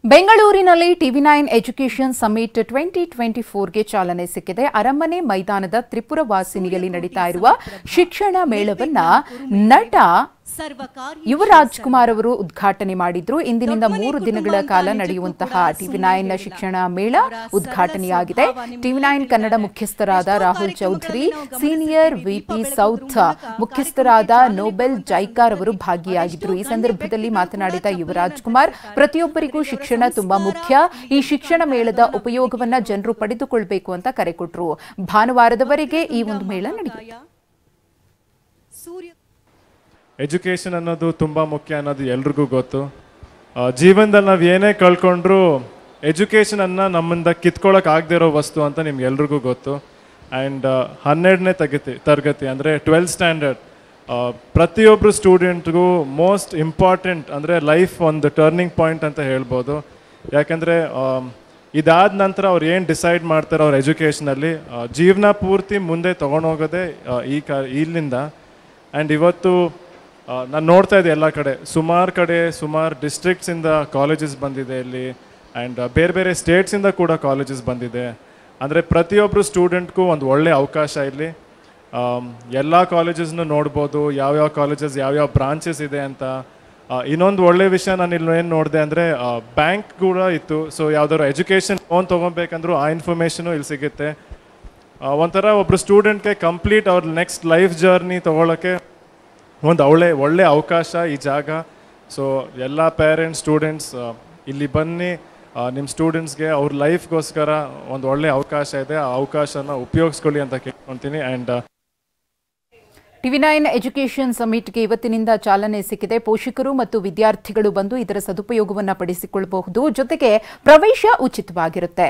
ಬೆಂಗಳೂರಿನಲ್ಲಿ ಟಿವಿ9 education summit 2024ಗೆ ಚಾಲನೆ ಸಿಕ್ಕಿದೆ. ಅರಮನೆ ಮೈದಾನದ ತ್ರಿಪುರ ವಾಸಿನಿಯಲ್ಲಿ ನಡೀತಾ ಇರುವ ಶಿಕ್ಷಣ ಮೇಳವನ್ನ ನಟ ಯುವರಾಜ್ ಕುಮಾರ್ ಅವರು ಉದ್ಘಾಟನೆ ಮಾಡಿದ್ರು. ಇಂದಿನಿಂದ 3 ದಿನಗಳ ಕಾಲ ನಡೆಯುವಂತಹ ಟಿವಿ9 ಶಿಕ್ಷಣ ಮೇಳ ಉದ್ಘಾಟನೆಯಾಗಿದೆ. ಟಿವಿ9 ಕನ್ನಡ ಮುಖ್ಯಸ್ಥರಾದ Rahul Chaudhary, senior VP south ಮುಖ್ಯಸ್ಥರಾದ ನೋಬೆಲ್ ಜೈಕಾರ್ ಅವರು ಭಾಗಿಯಾಗಿದ್ದರು. ಈ ಸಂದರ್ಭದಲ್ಲಿ ಮಾತನಾಡಿದ ಯುವರಾಜ್ ಕುಮಾರ್, ಪ್ರತಿಯೊಬ್ಬರಿಗೂ ಶಿಕ್ಷಣ ತುಂಬಾ ಮುಖ್ಯ. ಈ ಶಿಕ್ಷಣ ಮೇಳದ ಉಪಯೋಗವನ್ನ ಜನರು ಪಡೆದುಕೊಳ್ಳಬೇಕು ಅಂತ ಕರೆ ಕೊಟ್ಟರು. ಭಾನುವಾರದವರೆಗೆ ಈ ಒಂದು ಮೇಳ ನಡೆಯುತ್ತೆ. ಎಜುಕೇಷನ್ ಅನ್ನೋದು ತುಂಬ ಮುಖ್ಯ ಅನ್ನೋದು ಎಲ್ರಿಗೂ ಗೊತ್ತು. ಜೀವನದಲ್ಲಿ ನಾವು ಏನೇ ಕಳ್ಕೊಂಡ್ರೂ ಎಜುಕೇಷನನ್ನು ನಮ್ಮಿಂದ ಕಿತ್ಕೊಳ್ಳೋಕೆ ಆಗದೇ ಇರೋ ವಸ್ತು ಅಂತ ನಿಮ್ಗೆ ಎಲ್ರಿಗೂ ಗೊತ್ತು. ಆ್ಯಂಡ್ 12ನೇ ತರಗತಿ ಅಂದರೆ 12th ಸ್ಟ್ಯಾಂಡರ್ಡ್ ಪ್ರತಿಯೊಬ್ಬರು ಸ್ಟೂಡೆಂಟ್ಗೂ ಮೋಸ್ಟ್ ಇಂಪಾರ್ಟೆಂಟ್, ಅಂದರೆ ಲೈಫ್ ಒಂದು ಟರ್ನಿಂಗ್ ಪಾಯಿಂಟ್ ಅಂತ ಹೇಳ್ಬೋದು. ಯಾಕಂದರೆ ಇದಾದ ನಂತರ ಅವ್ರು ಏನು ಡಿಸೈಡ್ ಮಾಡ್ತಾರೆ ಅವ್ರ ಎಜುಕೇಷನಲ್ಲಿ ಜೀವನ ಪೂರ್ತಿ ಮುಂದೆ ತೊಗೊಂಡೋಗೋದೇ ಇಲ್ಲಿಂದ. ಆ್ಯಂಡ್ ಇವತ್ತು ನಾನು ನೋಡ್ತಾ ಇದ್ದೆ ಎಲ್ಲ ಕಡೆ ಸುಮಾರು ಡಿಸ್ಟ್ರಿಕ್ಟ್ಸಿಂದ ಕಾಲೇಜಸ್ ಬಂದಿದೆ ಇಲ್ಲಿ. ಆ್ಯಂಡ್ ಬೇರೆ ಬೇರೆ ಸ್ಟೇಟ್ಸಿಂದ ಕೂಡ ಕಾಲೇಜಸ್ ಬಂದಿದೆ. ಅಂದರೆ ಪ್ರತಿಯೊಬ್ಬರು ಸ್ಟೂಡೆಂಟ್ಗೂ ಒಂದು ಒಳ್ಳೆಯ ಅವಕಾಶ ಇಲ್ಲಿ. ಎಲ್ಲ ಕಾಲೇಜಸ್ನು ನೋಡ್ಬೋದು, ಯಾವ್ಯಾವ ಕಾಲೇಜಸ್ ಯಾವ್ಯಾವ ಬ್ರಾಂಚಸ್ ಇದೆ ಅಂತ. ಇನ್ನೊಂದು ಒಳ್ಳೆಯ ವಿಷಯ ನಾನು ಇಲ್ಲಿ ಏನು ನೋಡಿದೆ ಅಂದರೆ ಬ್ಯಾಂಕ್ ಕೂಡ ಇತ್ತು. ಸೊ ಯಾವ್ದಾದ್ರು ಎಜುಕೇಷನ್ ಲೋನ್ ತೊಗೊಬೇಕಂದ್ರೂ ಆ ಇನ್ಫಾರ್ಮೇಷನು ಇಲ್ಲಿ ಸಿಗುತ್ತೆ. ಒಂಥರ ಒಬ್ಬರು ಸ್ಟೂಡೆಂಟ್ಗೆ ಕಂಪ್ಲೀಟ್ ಅವ್ರ ನೆಕ್ಸ್ಟ್ ಲೈಫ್ ಜರ್ನಿ ತೊಗೊಳಕ್ಕೆ ಒಂದು ಒಳ್ಳೆ ಅವಕಾಶ ಈ ಜಾಗ. ಸೊ ಎಲ್ಲ ಪೇರೆಂಟ್ಸ್, ಸ್ಟೂಡೆಂಟ್ಸ್ ಇಲ್ಲಿ ಬನ್ನಿ, ನಿಮ್ಮ ಸ್ಟೂಡೆಂಟ್ಸ್ಗೆ ಅವ್ರ ಲೈಫ್ಗೋಸ್ಕರ ಒಂದು ಒಳ್ಳೆ ಅವಕಾಶ ಇದೆ, ಆ ಅವಕಾಶನ ಉಪಯೋಗಿಸ್ಕೊಳ್ಳಿ ಅಂತ ಕೇಳ್ಕೊತೀನಿ. ಆ್ಯಂಡ್ ಟಿವಿ9 ಎಜುಕೇಷನ್ ಸಮಿಟ್ಗೆ ಇವತ್ತಿನಿಂದ ಚಾಲನೆ ಸಿಕ್ಕಿದೆ. ಪೋಷಕರು ಮತ್ತು ವಿದ್ಯಾರ್ಥಿಗಳು ಬಂದು ಇದರ ಸದುಪಯೋಗವನ್ನು ಪಡಿಸಿಕೊಳ್ಳಬಹುದು. ಜೊತೆಗೆ ಪ್ರವೇಶ ಉಚಿತವಾಗಿರುತ್ತೆ.